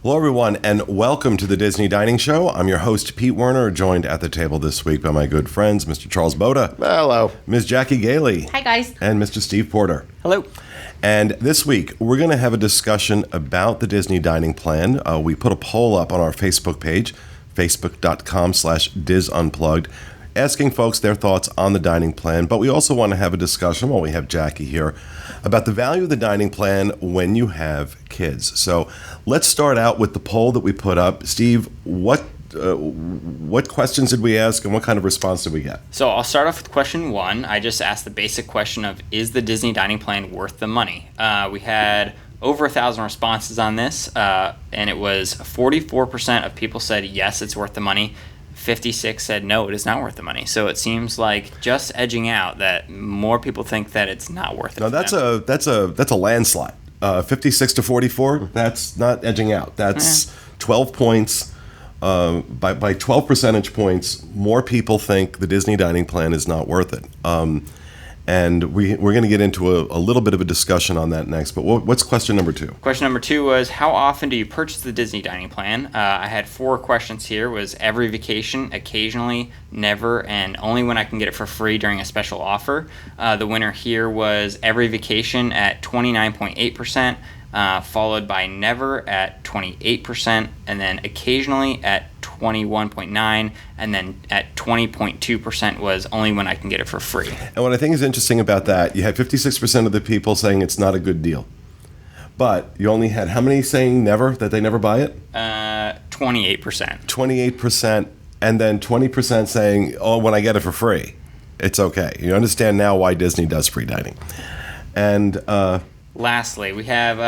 Hello, everyone, and welcome to the Disney Dining Show. I'm your host, Pete Werner, joined at the table this week by my good friends, Mr. Charles Boda. Hello. Ms. Jackie Gailey. Hi, guys. And Mr. Steve Porter. Hello. And this week, we're going to have a discussion about the Disney Dining Plan. We put a poll up on our Facebook page, facebook.com/DisUnplugged, asking folks their thoughts on the dining plan. But we also want to have a discussion, while we have Jackie here, about the value of the dining plan when you have kids. So let's start out with the poll that we put up. Steve, what questions did we ask and what kind of response did we get? So I'll start off with question 1. I just asked the basic question of, is the Disney dining plan worth the money? We had over 1,000 responses on this, and it was 44% of people said yes, it's worth the money. 56 said no, it is not worth the money. So it seems like just edging out that more people think that it's not worth it. No, that's a landslide. 56 to 44. That's not edging out. That's 12 points. By 12 percentage points, more people think the Disney dining plan is not worth it. And we're going to get into a little bit of a discussion on that next. But what's question number 2? Question number 2 was, how often do you purchase the Disney dining plan? I had 4 questions here. Was every vacation, occasionally, never, and only when I can get it for free during a special offer. The winner here was every vacation at 29.8%. Followed by never at 28%, and then occasionally at 21.9%, and then at 20.2% was only when I can get it for free. And what I think is interesting about that, you had 56% of the people saying it's not a good deal. But you only had how many saying never, that they never buy it? 28%. 28%, and then 20% saying, oh, when I get it for free, it's okay. You understand now why Disney does free dining. And lastly, we have,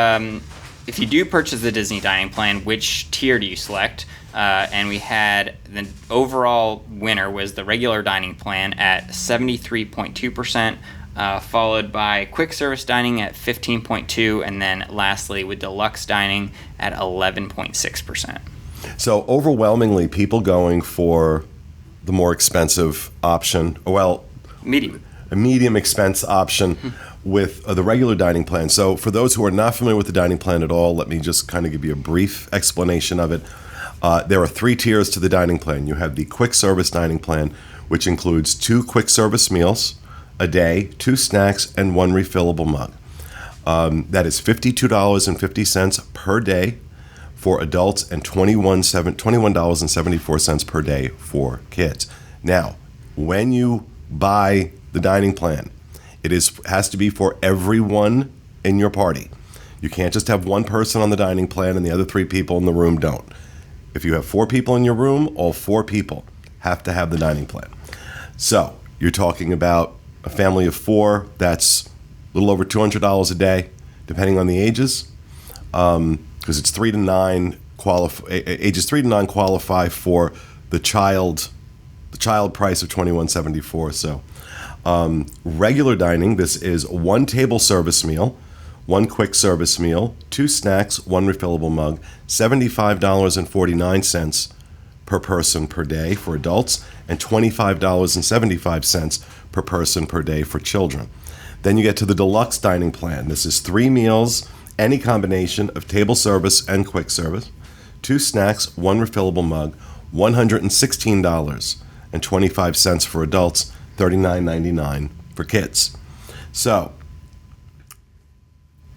if you do purchase the Disney dining plan, which tier do you select? And we had the overall winner was the regular dining plan at 73.2%, followed by quick service dining at 15.2%, and then lastly with deluxe dining at 11.6%. So overwhelmingly, people going for the more expensive option, well, a medium expense option with the regular dining plan. So for those who are not familiar with the dining plan at all, let me just kind of give you a brief explanation of it. There are 3 tiers to the dining plan. You have the quick service dining plan, which includes 2 quick service meals a day, 2 snacks, and 1 refillable mug. That is $52.50 per day for adults and $21.74 per day for kids. Now, when you buy the dining plan, it has to be for everyone in your party. You can't just have one person on the dining plan and the other 3 people in the room don't. If you have 4 people in your room, all 4 people have to have the dining plan. So you're talking about a family of 4. That's a little over $200 a day, depending on the ages, because it's 3 to 9 ages 3 to 9 qualify for the child price of $21.74. So. Regular dining, this is 1 table service meal, 1 quick service meal, 2 snacks, 1 refillable mug, $75.49 per person per day for adults, and $25.75 per person per day for children. Then you get to the deluxe dining plan. This is 3 meals, any combination of table service and quick service, 2 snacks, 1 refillable mug, $116.25 for adults, $39.99 for kids. So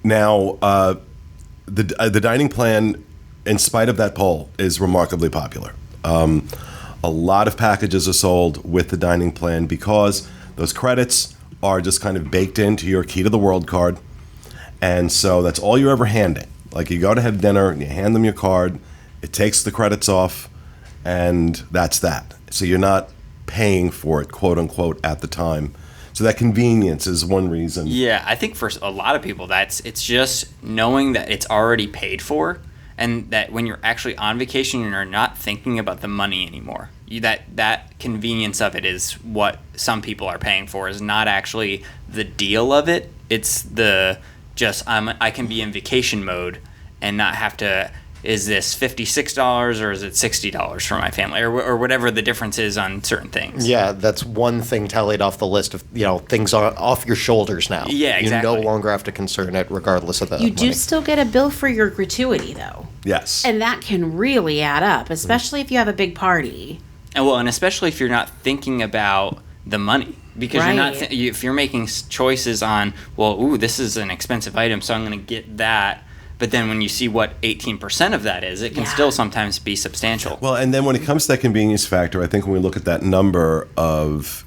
now the dining plan, in spite of that poll, is remarkably popular. A lot of packages are sold with the dining plan because those credits are just kind of baked into your Key to the World card. And so that's all you're ever handing. Like, you go to have dinner and you hand them your card, it takes the credits off, and that's that. So you're not paying for it, quote unquote, at the time. So that convenience is one reason. Yeah, I think for a lot of people, it's just knowing that it's already paid for, and that when you're actually on vacation, you're not thinking about the money anymore. That convenience of it is what some people are paying for, is not actually the deal of it. It's the I can be in vacation mode and not have to is this $56 or is it $60 for my family, or whatever the difference is on certain things. Yeah, that's one thing tallied off the list of, things are off your shoulders now. Yeah, exactly. You no longer have to concern it regardless of the You do money. still get a bill for your gratuity, though. Yes. And that can really add up, especially if you have a big party. And especially if you're not thinking about the money, because you're not. Right. If you're making choices on, well, ooh, this is an expensive item, so I'm going to get that. But then when you see what 18% of that is, it can Yeah. still sometimes be substantial. Well, and then when it comes to that convenience factor, I think when we look at that number of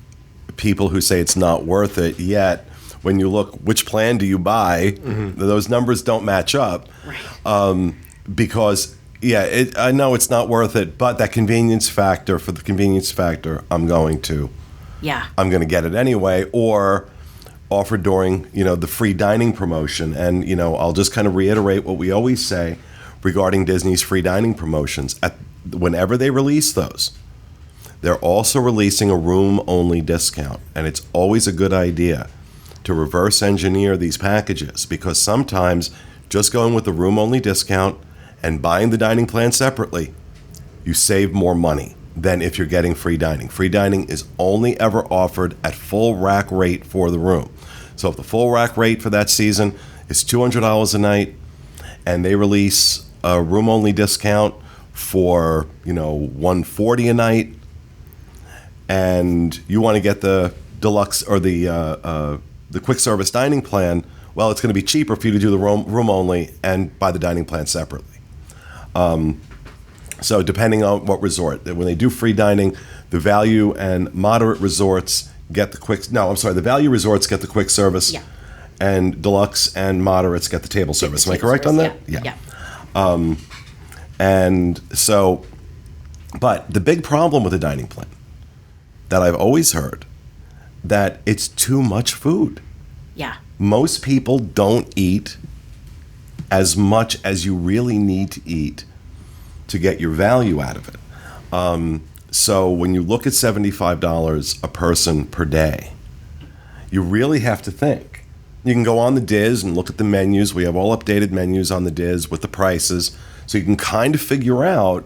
people who say it's not worth it, yet when you look which plan do you buy, those numbers don't match up. Right. Because, I know it's not worth it, but that convenience factor, for the convenience factor, I'm going to get it anyway, or offered during, the free dining promotion. And, I'll just kind of reiterate what we always say regarding Disney's free dining promotions. Whenever they release those, they're also releasing a room-only discount. And it's always a good idea to reverse engineer these packages, because sometimes just going with the room-only discount and buying the dining plan separately, you save more money than if you're getting free dining. Free dining is only ever offered at full rack rate for the room. So if the full rack rate for that season is $200 a night, and they release a room-only discount for, $140 a night, and you want to get the deluxe or the quick service dining plan, well, it's going to be cheaper for you to do the room only and buy the dining plan separately. So depending on what resort, when they do free dining, the value and moderate resorts get the value resorts get the quick service, and deluxe and moderates get the table service. Am I correct on that? Yeah. And so, but the big problem with the dining plan that I've always heard, that it's too much food. Yeah. Most people don't eat as much as you really need to eat to get your value out of it. So when you look at $75 a person per day, you really have to think. You can go on the Diz and look at the menus. We have all updated menus on the Diz with the prices, so you can kind of figure out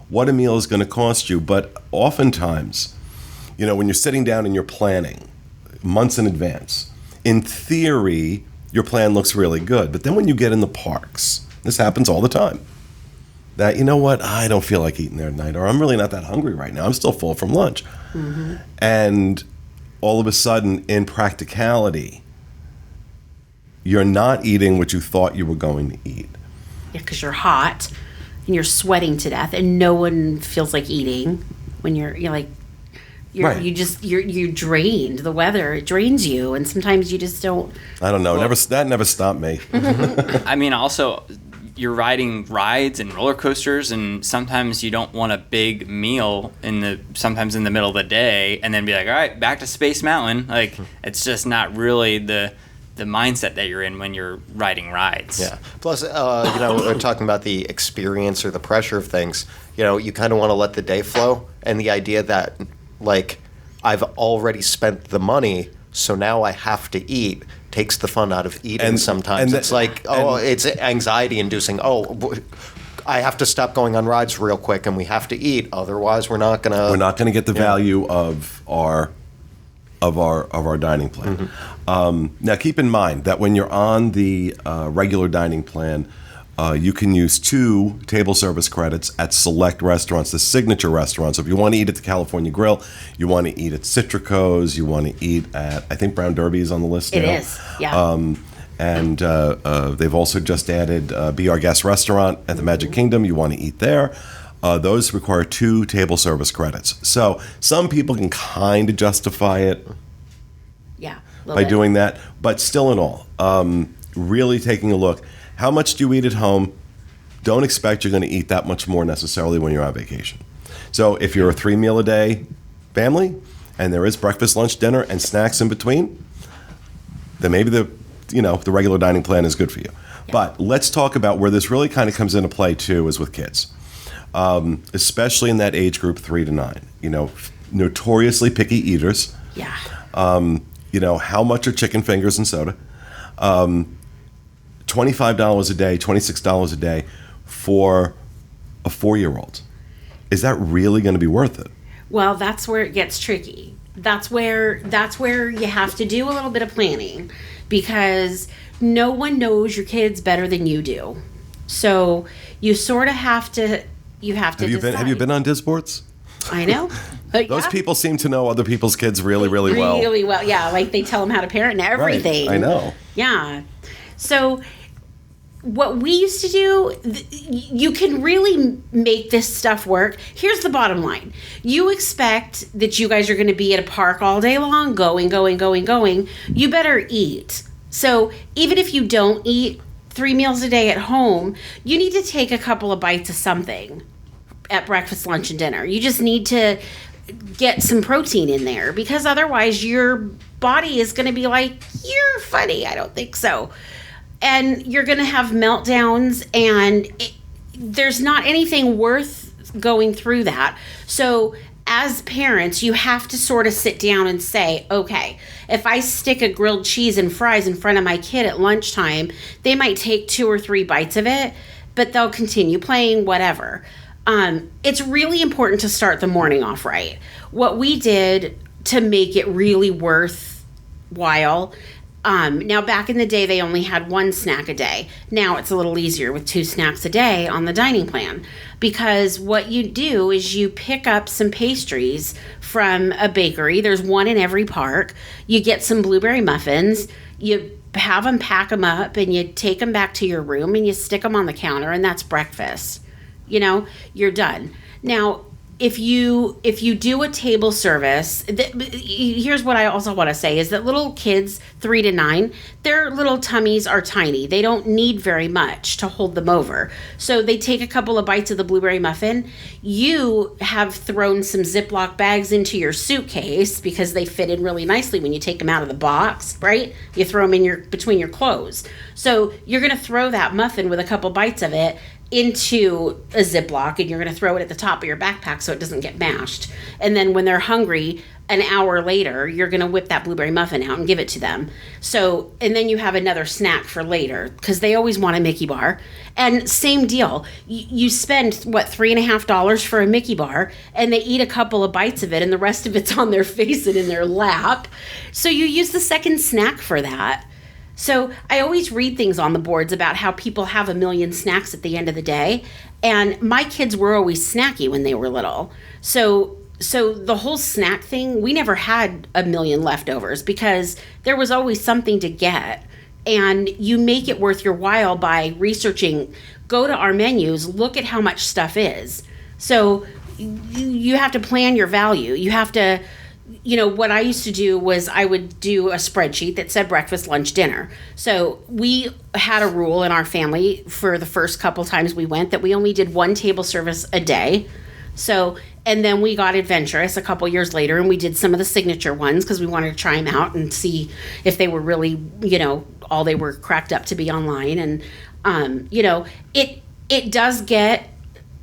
what a meal is going to cost you. But oftentimes, when you're sitting down and you're planning months in advance, in theory, your plan looks really good. But then when you get in the parks, this happens all the time, that, I don't feel like eating there tonight, or I'm really not that hungry right now. I'm still full from lunch. Mm-hmm. And all of a sudden, in practicality, you're not eating what you thought you were going to eat. Yeah, because you're hot and you're sweating to death, and no one feels like eating when you're Right. you're drained. The weather, it drains you, and sometimes you just don't. I don't know. That never stopped me. I mean, also, you're riding rides and roller coasters, and sometimes you don't want a big meal sometimes in the middle of the day, and then be like, all right, back to Space Mountain. Like, it's just not really the mindset that you're in when you're riding rides. Yeah. Plus, we're talking about the experience or the pressure of things. You kind of want to let the day flow, and the idea that, like, I've already spent the money, so now I have to eat, takes the fun out of eating. Sometimes it's it's anxiety inducing. I have to stop going on rides real quick, and we have to eat, otherwise we're not gonna get the value of our dining plan. Mm-hmm. Now, keep in mind that when you're on the regular dining plan, you can use 2 table service credits at select restaurants, the signature restaurants. So if you want to eat at the California Grill, you want to eat at Citrico's, you want to eat at, I think Brown Derby is on the list now. It is, yeah. And they've also just added Be Our Guest restaurant at the Magic Kingdom. You want to eat there. Those require 2 table service credits. So some people can kind of justify it by doing that. But still in all, really taking a look. How much do you eat at home? Don't expect you're going to eat that much more necessarily when you're on vacation. So if you're a 3-meal-a-day family and there is breakfast, lunch, dinner, and snacks in between, then maybe the regular dining plan is good for you. Yeah. But let's talk about where this really kind of comes into play too, is with kids, especially in that age group 3 to 9. Notoriously picky eaters. Yeah. How much are chicken fingers and soda? $25 a day, $26 a day for a 4-year-old. Is that really going to be worth it? Well, that's where it gets tricky. That's where you have to do a little bit of planning, because no one knows your kids better than you do. So you sort of have to. You have to. Have you been on Disboards? I know. Those people seem to know other people's kids really, really well. Really well, yeah. Like they tell them how to parent and everything. Right. I know. Yeah. So what we used to do, you can really make this stuff work. Here's the bottom line. You expect that you guys are going to be at a park all day long, going. You better eat. So even if you don't eat 3 meals a day at home, you need to take a couple of bites of something at breakfast, lunch, and dinner. You just need to get some protein in there, because otherwise your body is going to be like, you're funny. I don't think so. And you're going to have meltdowns, and there's not anything worth going through that. So as parents, you have to sort of sit down and say, okay, if I stick a grilled cheese and fries in front of my kid at lunchtime, they might take 2 or 3 bites of it, but they'll continue playing, whatever. It's really important to start the morning off right. What we did to make it really worthwhile, now back in the day, they only had 1 snack a day. Now it's a little easier with 2 snacks a day on the dining plan, because what you do is you pick up some pastries from a bakery. There's one in every park. You get some blueberry muffins. You have them, pack them up, and you take them back to your room and you stick them on the counter, and that's breakfast. You know, you're done. Now, if you do a table service, here's what I also want to say is that little kids, 3 to 9, their little tummies are tiny. They don't need very much to hold them over. So they take a couple of bites of the blueberry muffin. You have thrown some Ziploc bags into your suitcase because they fit in really nicely when you take them out of the box, right? You throw them in between your clothes. So you're going to throw that muffin with a couple bites of it into a Ziploc, and you're going to throw it at the top of your backpack so it doesn't get mashed. And then when they're hungry, an hour later, you're going to whip that blueberry muffin out and give it to them. So, and then you have another snack for later, because they always want a Mickey bar. And same deal. You spend, $3.50 for a Mickey bar, and they eat a couple of bites of it, and the rest of it's on their face and in their lap. So you use the second snack for that. So I always read things on the boards about how people have a million snacks at the end of the day. And my kids were always snacky when they were little. So the whole snack thing, we never had a million leftovers because there was always something to get. And you make it worth your while by researching, go to our menus, look at how much stuff is. So you have to plan your value. You have to... what I used to do was I would do a spreadsheet that said breakfast, lunch, dinner. So we had a rule in our family for the first couple times we went that we only did 1 table service a day. So, and then we got adventurous a couple years later, and we did some of the signature ones because we wanted to try them out and see if they were really, all they were cracked up to be online. And, it does get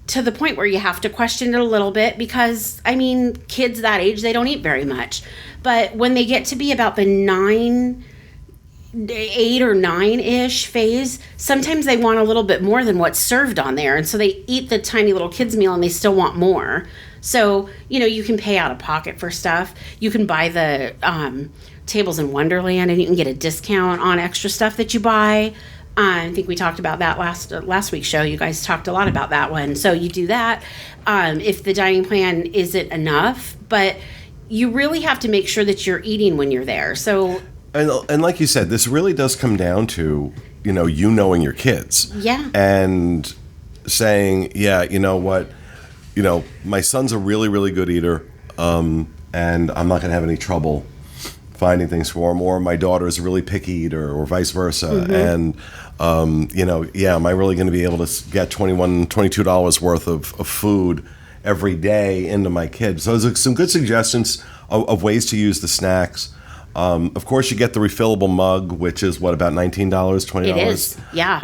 to the point where you have to question it a little bit because, kids that age, they don't eat very much. But when they get to be about the 8 or 9-ish phase, sometimes they want a little bit more than what's served on there. And so they eat the tiny little kids meal and they still want more. So, you can pay out of pocket for stuff. You can buy the Tables in Wonderland and you can get a discount on extra stuff that you buy. I think we talked about that last week's show. You guys talked a lot about that one. So you do that if the dining plan isn't enough. But you really have to make sure that you're eating when you're there. So and like you said, this really does come down to, you knowing your kids. Yeah. And saying, yeah, you know what? My son's a really, really good eater, and I'm not going to have any trouble finding things for him, or my daughter is a really picky eater, or vice versa. Mm-hmm. And, am I really going to be able to get $22 worth of food every day into my kids? So those are some good suggestions of ways to use the snacks. Of course, you get the refillable mug, which is about $19, $20? It is, yeah.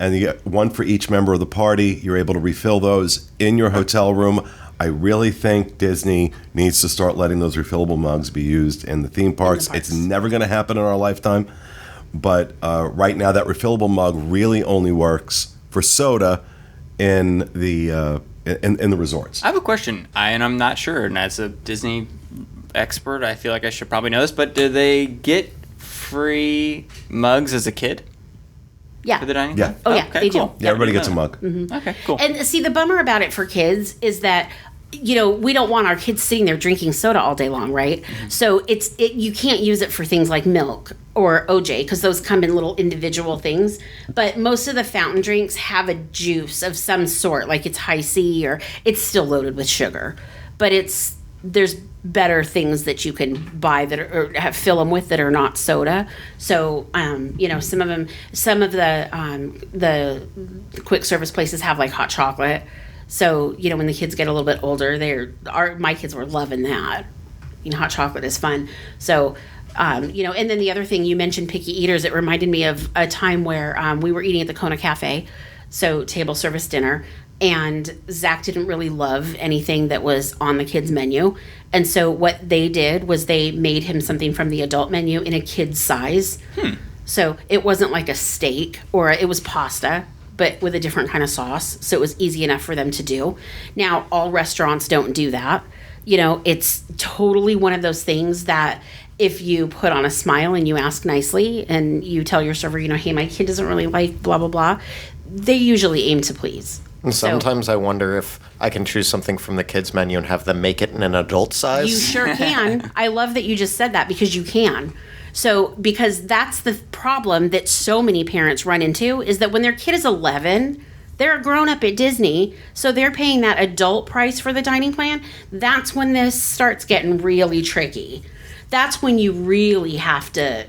And you get one for each member of the party. You're able to refill those in your hotel room. I really think Disney needs to start letting those refillable mugs be used in the theme parks. It's never going to happen in our lifetime. But right now, that refillable mug really only works for soda in the resorts. I have a question, and I'm not sure. And as a Disney expert, I feel like I should probably know this. But do they get free mugs as a kid? Yeah. For the dining Yeah. plan? Oh, yeah, they do. cool. Yeah, everybody gets a Didn't mug. know that. Okay, cool. And see, the bummer about it for kids is that, you know, we don't want our kids sitting there drinking soda all day long, right? So you can't use it for things like milk or OJ because those come in little individual things. But most of the fountain drinks have a juice of some sort, like it's high C or it's still loaded with sugar. But there's better things that you can buy that are, or fill them with that are not soda. So, you know, some of the quick service places have like hot chocolate. So, you know, when the kids get a little bit older, my kids were loving that. You know, hot chocolate is fun. So, you know, and then the other thing you mentioned, picky eaters, it reminded me of a time where we were eating at the Kona Cafe, so table service dinner, and Zach didn't really love anything that was on the kids' menu. And so what they did was they made him something from the adult menu in a kid's size. So it wasn't like a steak, or it was pasta, but with a different kind of sauce. So it was easy enough for them to do. Now, all restaurants don't do that. You know, it's totally one of those things that if you put on a smile and you ask nicely and you tell your server, you know, hey, my kid doesn't really like blah, blah, blah, they usually aim to please. And sometimes I wonder if I can choose something from the kids' menu and have them make it in an adult size. You sure can. I love that you just said that because you can. So, because that's the problem that so many parents run into is that when their kid is 11, they're a grown up at Disney, so they're paying that adult price for the dining plan. That's when this starts getting really tricky. That's when you really have to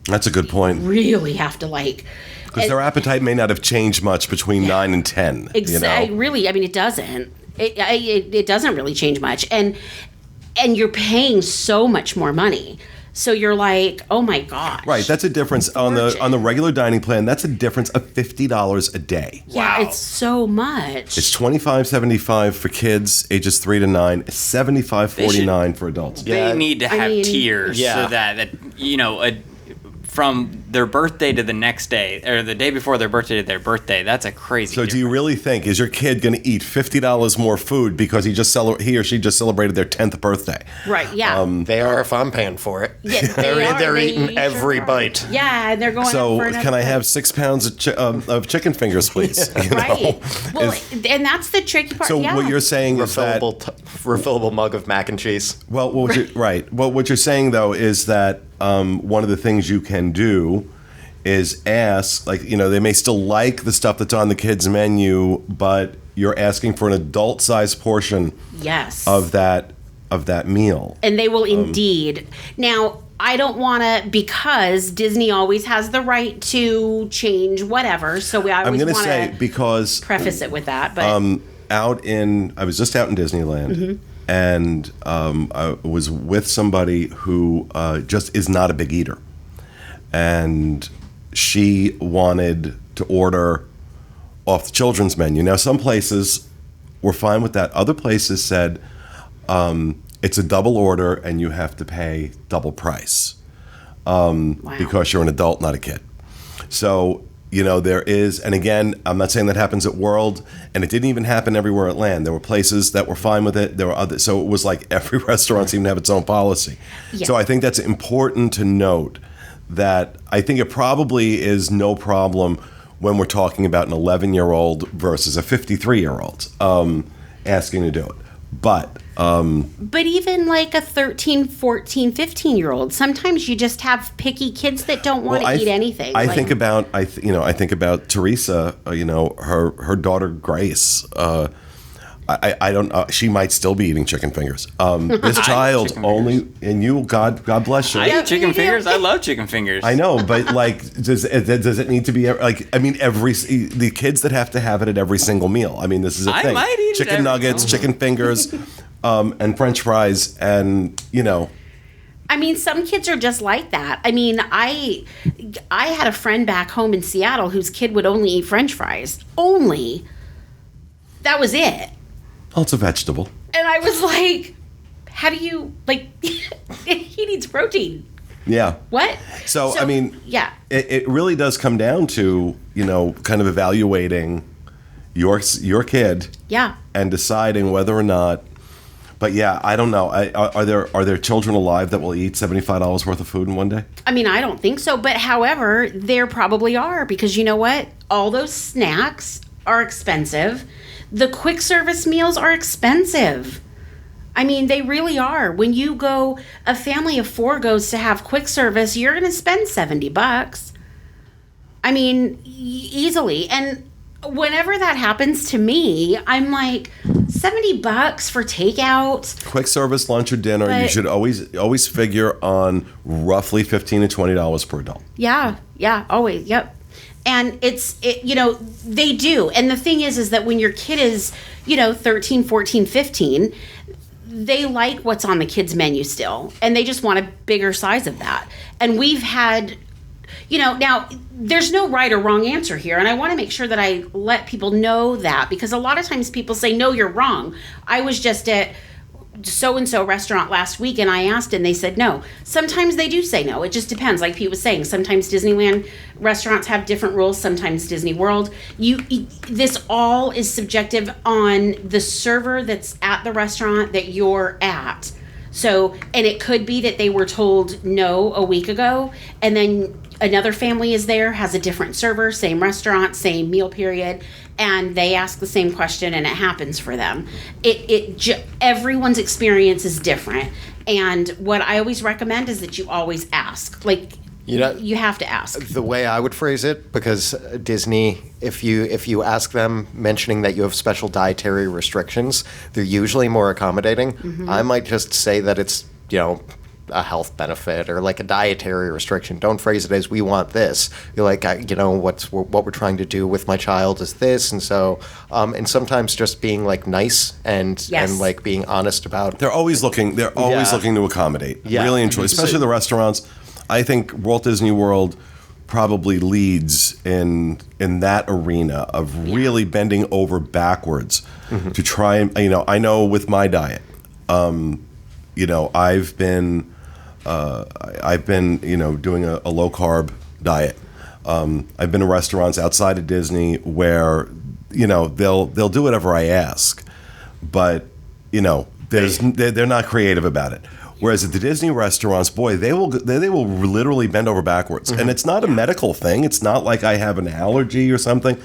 That's a good point. like. Because their appetite may not have changed much between 9 and 10. Exactly. You know? Really, I mean, it doesn't. It doesn't really change much, and you're paying so much more money. So you're like, oh my gosh. Right. That's a difference on the regular dining plan. That's a difference of $50 a day. Yeah, Wow. it's so much. It's $25.75 for kids ages 3 to 9, $75.49 for adults. Yeah. They need to have tiers Yeah. so that you know, from their birthday to the next day, or the day before their birthday to their birthday, that's a crazy So do you really think, is your kid going to eat $50 more food because he or she just celebrated their 10th birthday? Right, yeah. They are if I'm paying for it. Yeah, they are. They're They eating sure every are. bite. Yeah, and they're going So up for another can I bite. have 6 pounds of chicken fingers, please? You know? Right. Well, Is- and that's the tricky part. so yeah. what you're saying is that Refillable mug of mac and cheese. well, right. Well, what you're saying though is that one of the things you can do is ask, like, you know, they may still like the stuff that's on the kids' menu, but you're asking for an adult-sized portion Yes. of that meal. And they will indeed. Now, I don't want to, because Disney always has the right to change whatever. So I I'm always going to want say, to because preface it with that. But I was just out in Disneyland, and I was with somebody who just is not a big eater, and she wanted to order off the children's menu. Now, some places were fine with that. Other places said it's a double order and you have to pay double price because you're an adult, not a kid. So, you know, there is, and again, I'm not saying that happens at World, and it didn't even happen everywhere at Land. There were places that were fine with it. There were others, so it was like every restaurant seemed to have its own policy. Yeah. So I think that's important to note, that I think it probably is no problem when we're talking about an 11-year-old versus a 53-year-old asking to do it. But even like a 13, 14, 15-year-old, sometimes you just have picky kids that don't want to eat anything. I Like, think about Teresa. Her daughter Grace. I don't. She might still be eating chicken fingers. This child chicken only, and you, God bless you. I eat chicken you do. fingers. I love chicken fingers. I know, but like, does it need to be like? I mean, the kids that have to have it at every single meal. I mean, this is a I thing. might eat it chicken every nuggets, meal. chicken fingers, and French fries, and you know. I mean, some kids are just like that. I mean, I had a friend back home in Seattle whose kid would only eat French fries. Only. That was it. Oh, it's a vegetable. And I was like, how do you, like, he needs protein. Yeah. What? So I mean, yeah. it really does come down to, you know, kind of evaluating your kid Yeah. and deciding whether or not, But yeah, I don't know. Are there children alive that will eat $75 worth of food in one day? I mean, I don't think so. But however, there probably are, because you know what? All those snacks are expensive. The quick service meals are expensive. I mean, they really are. When you go, a family of 4 goes to have quick service, you're going to spend $70. I mean, easily. And whenever that happens to me, I'm like, $70 for takeout. Quick service lunch or dinner, you should always figure on roughly $15 to $20 per adult. Yeah, always, yep. And they do. And the thing is that when your kid is, 13, 14, 15, they like what's on the kids' menu still. And they just want a bigger size of that. And we've had, now there's no right or wrong answer here. And I want to make sure that I let people know that, because a lot of times people say, no, you're wrong. I was just at so-and-so restaurant last week and I asked and they said no. Sometimes they do say no. It just depends. Like Pete was saying, sometimes Disneyland restaurants have different rules. Sometimes Disney World. This all is subjective on the server that's at the restaurant that you're at. So, and it could be that they were told no a week ago, and then another family is there, has a different server, same restaurant, same meal period, and they ask the same question and it happens for them. Everyone's experience is different. And what I always recommend is that you always ask. Like, you have to ask. The way I would phrase it, because Disney, if you ask them mentioning that you have special dietary restrictions, they're usually more accommodating. Mm-hmm. I might just say that it's, a health benefit or like a dietary restriction. Don't phrase it as we want this. You're like, what we're trying to do with my child is this. And so, and sometimes just being like nice and like being honest about. They're always looking to accommodate. Yeah. Really enjoy, especially the restaurants. I think Walt Disney World probably leads in that arena of really bending over backwards to try and, I know with my diet, I've been doing a low carb diet. I've been to restaurants outside of Disney where, they'll do whatever I ask, but they're not creative about it. Whereas at the Disney restaurants, boy, they will literally bend over backwards, and it's not a medical thing. It's not like I have an allergy or something.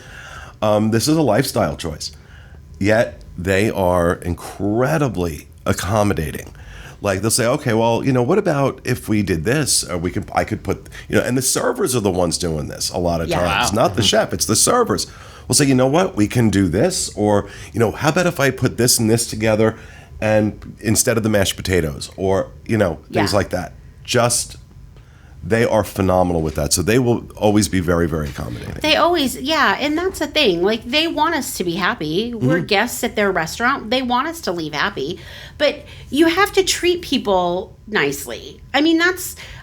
This is a lifestyle choice. Yet they are incredibly accommodating. Like they'll say, okay, well, what about if we did this? Or I could put, and the servers are the ones doing this a lot of times, not the chef. It's the servers. We'll say, you know what, we can do this, or how about if I put this and this together, and instead of the mashed potatoes, or things like that. They are phenomenal with that. So they will always be very, very accommodating. They always, and that's the thing. Like, they want us to be happy. Mm-hmm. We're guests at their restaurant. They want us to leave happy. But you have to treat people nicely. I mean,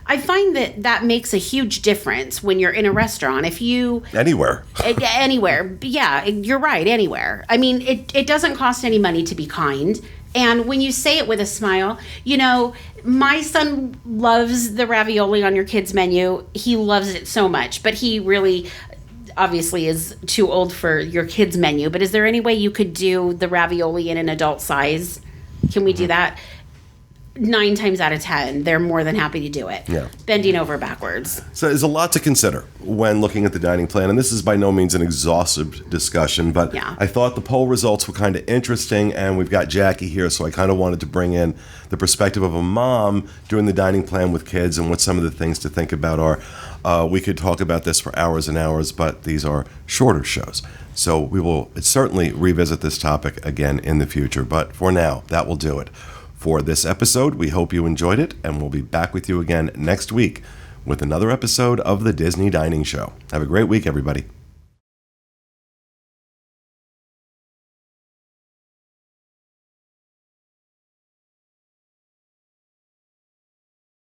I find that makes a huge difference when you're in a restaurant. If you... Anywhere. Anywhere. Yeah, you're right, anywhere. I mean, it doesn't cost any money to be kind. And when you say it with a smile, my son loves the ravioli on your kids' menu. He loves it so much, but he really obviously is too old for your kids' menu. But is there any way you could do the ravioli in an adult size? Can we do that? 9 times out of 10, they're more than happy to do it. Yeah. Bending over backwards. So there's a lot to consider when looking at the dining plan, and this is by no means an exhaustive discussion, but I thought the poll results were kind of interesting, and we've got Jackie here, so I kind of wanted to bring in the perspective of a mom doing the dining plan with kids and what some of the things to think about are. We could talk about this for hours and hours, but these are shorter shows. So we will certainly revisit this topic again in the future, but for now, that will do it. For this episode, we hope you enjoyed it, and we'll be back with you again next week with another episode of the Disney Dining Show. Have a great week, everybody.